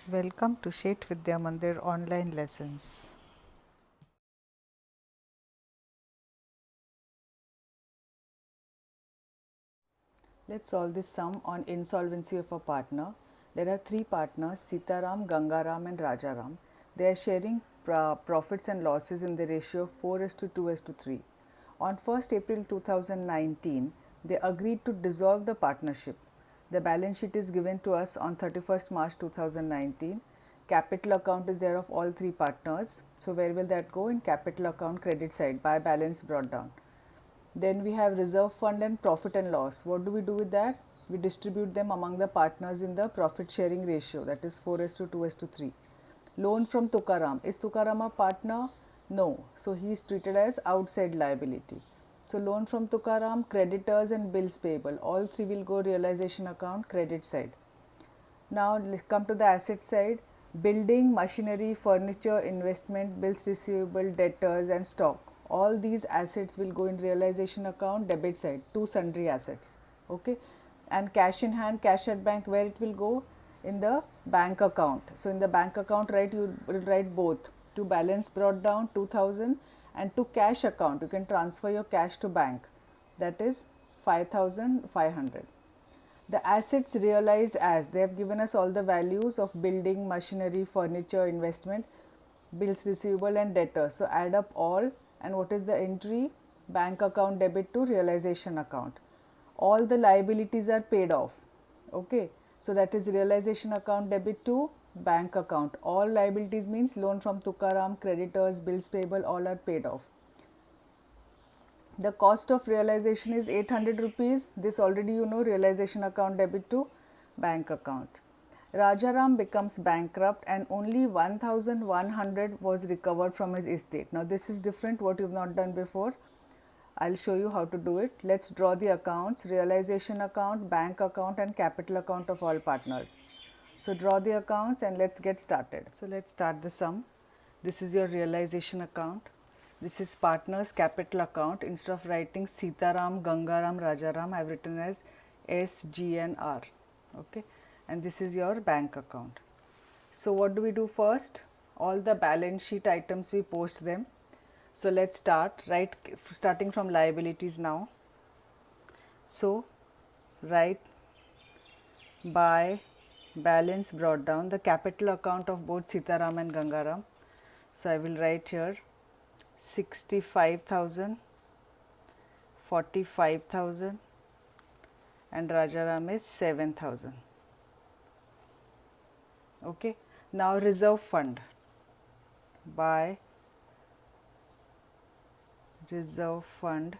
Welcome to Shet Vidya Mandir online lessons. Let's solve this sum on insolvency of a partner. There are three partners, Sitaram, Gangaram and Rajaram. They are sharing profits and losses in the ratio of 4:2:3. On 1st April 2019, they agreed to dissolve the partnership. The balance sheet is given to us on 31st March 2019. Capital account is there of all three partners. So where will that go? In capital account credit side by balance brought down. Then we have reserve fund and profit and loss. What do we do with that? We distribute them among the partners in the profit sharing ratio, that is 4:2:3. Loan from Tukaram. Is Tukaram a partner? No. So he is treated as outside liability. So loan from Tukaram, creditors and bills payable. All three will go realization account credit side. Now let's come to the asset side. Building, machinery, furniture, investment, bills receivable, debtors and stock. All these assets will go in realization account debit side, two sundry assets. Okay. And cash in hand, cash at bank, where it will go? In the bank account. So in the bank account, right, you will write both. To balance brought down 2000 and to cash account, you can transfer your cash to bank. That is 5500. The assets realized as they have given us all the values of building, machinery, furniture, investment, bills receivable and debtor. So add up all, and what is the entry? Bank account debit to realization account. All the liabilities are paid off. Okay. So that is realization account debit to bank account. All liabilities means loan from Tukaram, creditors, bills payable, all are paid off. The cost of realization is 800 rupees. This already you know, realization account debit to bank account. Rajaram becomes bankrupt and only 1100 was recovered from his estate. Now this is different, what you've not done before. I'll show you how to do it. Let's draw the accounts, realization account, bank account and capital account of all partners. So draw the accounts and let's get started. So let's start the sum. This is your realization account. This is partners capital account. Instead of writing Sitaram, Gangaram, Rajaram, I have written as S, G and R. Okay. And this is your bank account. So what do we do first? All the balance sheet items we post them. So let's start, right, starting from liabilities now. So write by balance brought down the capital account of both Sitaram and Gangaram. So I will write here 65,000, 45,000 and Rajaram is 7,000. Okay. Now reserve fund by reserve fund.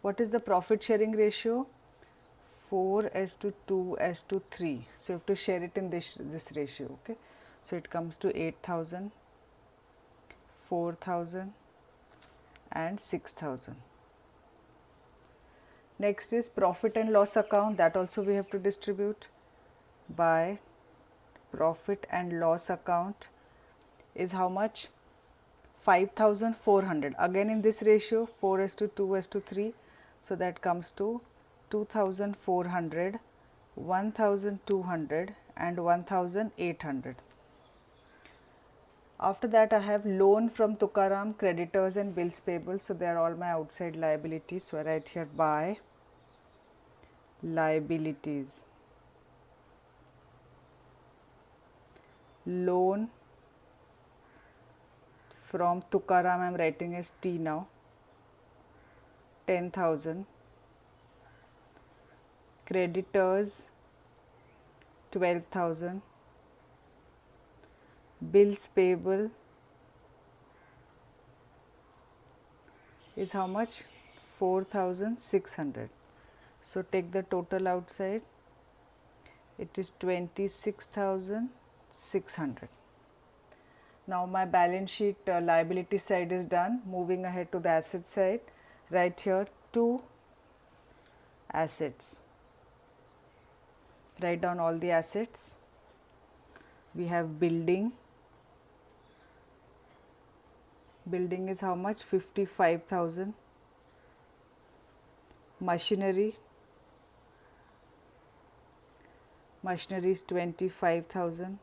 What is the profit sharing ratio? 4:2:3. So you have to share it in this ratio. Okay. So it comes to 8,000, 4,000 and 6,000. Next is profit and loss account, that also we have to distribute by profit and loss account is how much? 5,400. Again in this ratio 4:2:3. So that comes to 2,400, 1,200 and 1,800. After that I have loan from Tukaram, creditors and bills payable. So they are all my outside liabilities. So I write here by liabilities. Loan from Tukaram I am writing as T now, 10,000. Creditors 12,000. Bills payable is how much? 4,600. So take the total outside, it is 26,600. Now my balance sheet liability side is done. Moving ahead to the asset side, write here two assets. Write down all the assets. We have building. Building is how much? 55,000. Machinery. Machinery is 25,000.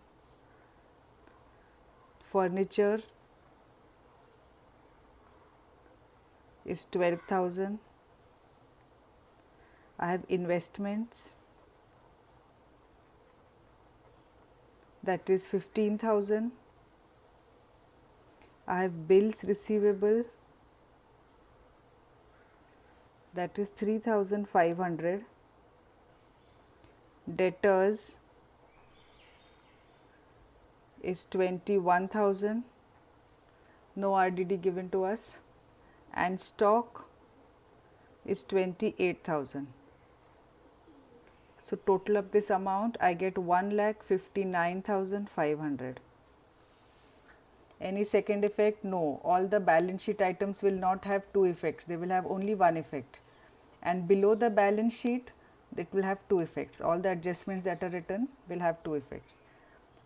Furniture is 12,000. I have investments, that is 15,000. I have bills receivable, that is 3,500. Debtors is 21,000, no RDD given to us, and stock is 28,000. So total of this amount I get 1,59,500. Any second effect? No. All the balance sheet items will not have two effects, they will have only one effect. And below the balance sheet, it will have two effects. All the adjustments that are written will have two effects.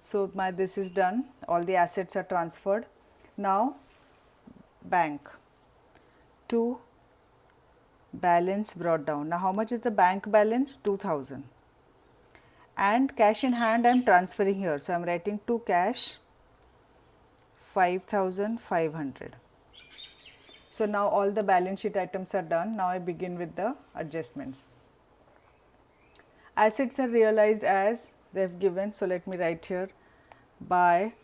So this is done. All the assets are transferred. Now bank. To balance brought down. Now how much is the bank balance? 2,000. And cash in hand I am transferring here. So I am writing to cash 5,500. So now all the balance sheet items are done. Now I begin with the adjustments. Assets are realized as they have given. So let me write here by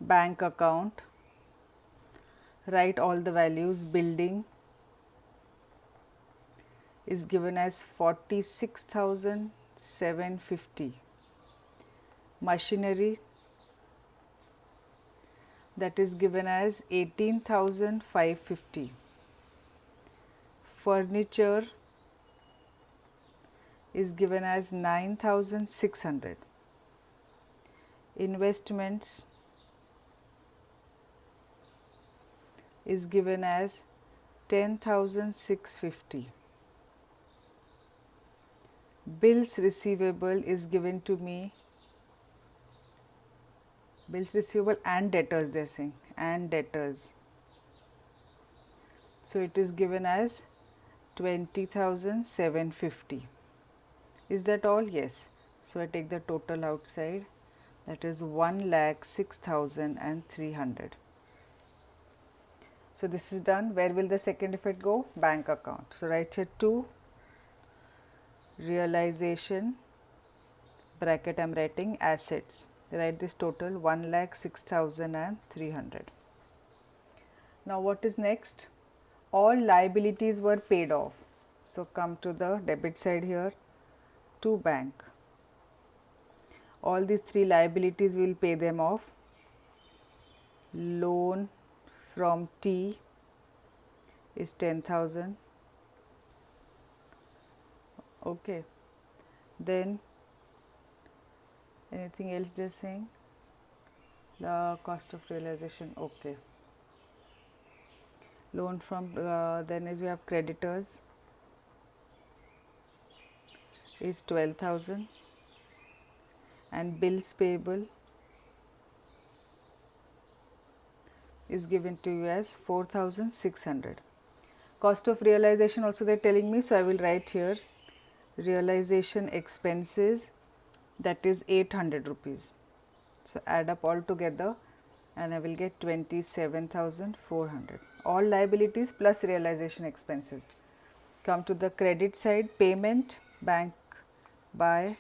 bank account. Write all the values. Building is given as 46,750. Machinery, that is given as 18,550. Furniture is given as 9,600. Investments is given as 10,650. Bills receivable is given to me, bills receivable and debtors they are saying, and debtors. So it is given as 20,750. Is that all? Yes. So I take the total outside, that is 1,06,300. So this is done. Where will the second effect go? Bank account. So write here to realization, bracket I am writing assets. Write this total 1,06,300. Now what is next? All liabilities were paid off. So come to the debit side here, to bank. All these three liabilities we will pay them off. Loan from T is 10,000. Okay. Then anything else they are saying? The cost of realization. Okay. Loan from then as you have creditors is 12,000, and bills payable is given to you as 4,600. Cost of realization also they are telling me, so I will write here realization expenses, that is 800 rupees. So add up all together and I will get 27,400. All liabilities plus realization expenses. Come to the credit side, payment, bank by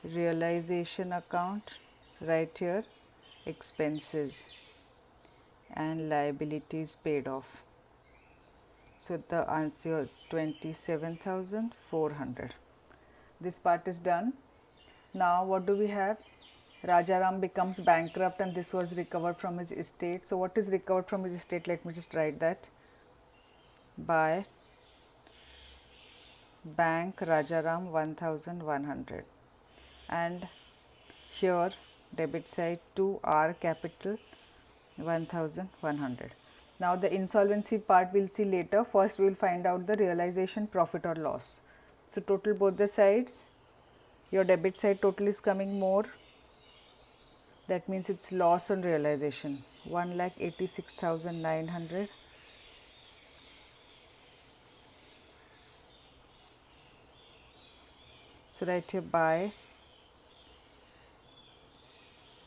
realization account, right here expenses and liabilities paid off. So the answer 27,400. This part is done. Now what do we have? Rajaram becomes bankrupt and this was recovered from his estate. So what is recovered from his estate? Let me just write that. By bank Rajaram 1,100, and here debit side to R capital 1,100. Now the insolvency part we will see later. First we will find out the realization profit or loss. So total both the sides, your debit side total is coming more, that means it's loss on realization 1,86,900. So write here by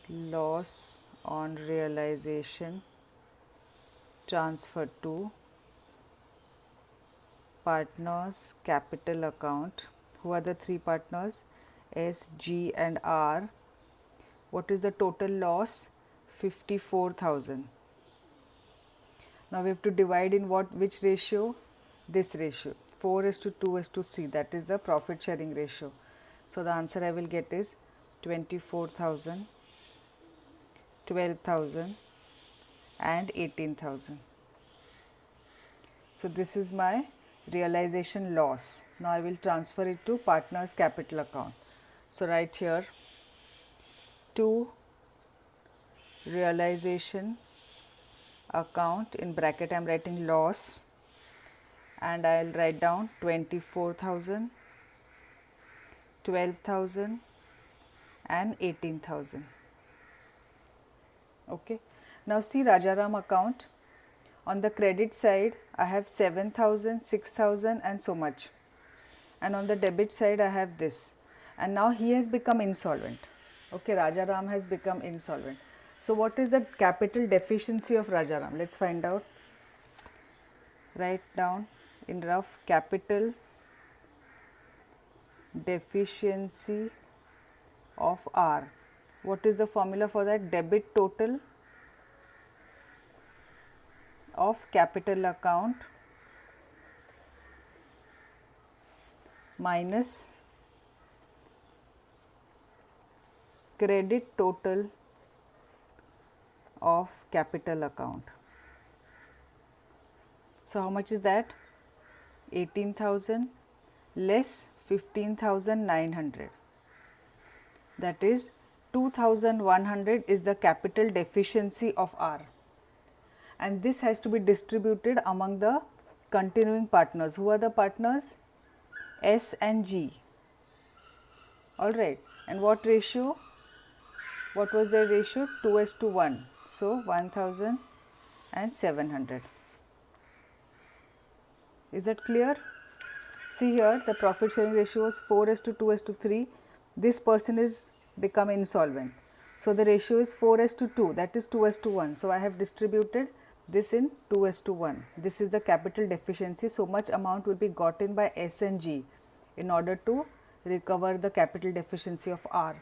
loss on realization transferred to partners capital account. Who are the three partners? S, G and R. What is the total loss? 54,000. Now we have to divide in which ratio? This ratio, 4:2:3, that is the profit sharing ratio. So the answer I will get is 24,000, 12,000 and 18,000. So this is my realization loss. Now I will transfer it to partners capital account. So write here to realization account, in bracket I am writing loss, and I will write down 24,000, 12,000 and 18,000. Okay. Now see Rajaram account. On the credit side I have 7,000, 6,000 and so much, and on the debit side I have this, and now he has become insolvent. Okay, Rajaram has become insolvent. So what is the capital deficiency of Rajaram? Let's find out. Write down in rough, capital deficiency of R. What is the formula for that? Debit total of capital account minus credit total of capital account. So how much is that? 18,000 less 15,900, that is 2,100 is the capital deficiency of R, and this has to be distributed among the continuing partners. Who are the partners? S and G. Alright, and what ratio? What was the ratio? 2:1. So 1,700. Is that clear? See here, the profit sharing ratio was 4:2:3. This person is become insolvent. So the ratio is 4:2, that is 2:1. So I have distributed this in 2:1. This is the capital deficiency. So much amount will be gotten by S and G in order to recover the capital deficiency of R.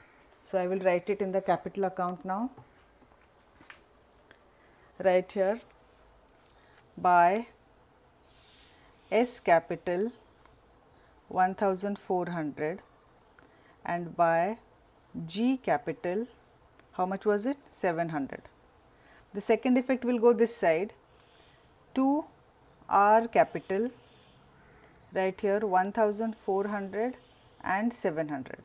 So I will write it in the capital account now. Right here, by S capital 1,400 and by G capital, how much was it? 700. The second effect will go this side to R capital, right here 1,400 and 700.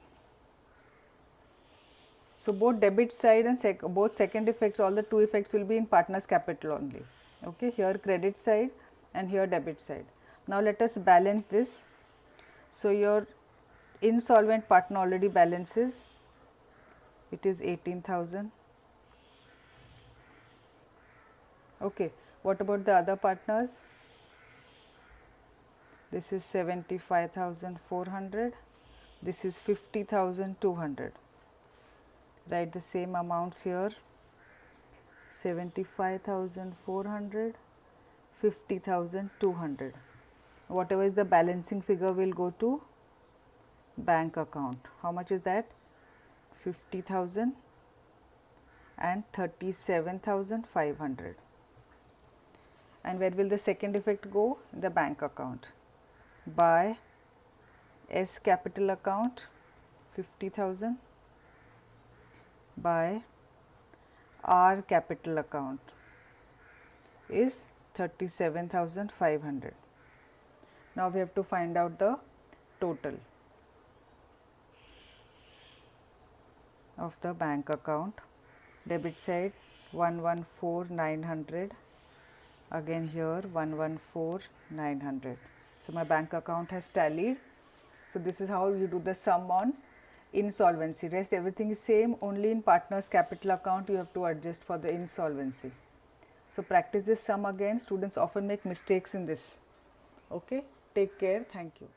So both debit side and both second effects, all the two effects will be in partners capital only. Okay, here credit side and here debit side. Now let us balance this. So your insolvent partner already balances, it is 18,000. Okay, what about the other partners? This is 75,400, this is 50,200. Write the same amounts here, 75,400, 50,200. Whatever is the balancing figure will go to bank account. How much is that? 50,000 and 37,500. And where will the second effect go? In the bank account. By S capital account 50,000, by R capital account is 37,500. Now we have to find out the total of the bank account. Debit side 114,900, again here 114,900. So my bank account has tallied. So this is how you do the sum on insolvency. Rest everything is same, only in partners capital account you have to adjust for the insolvency. So practice this sum again. Students often make mistakes in this. Okay, take care. Thank you.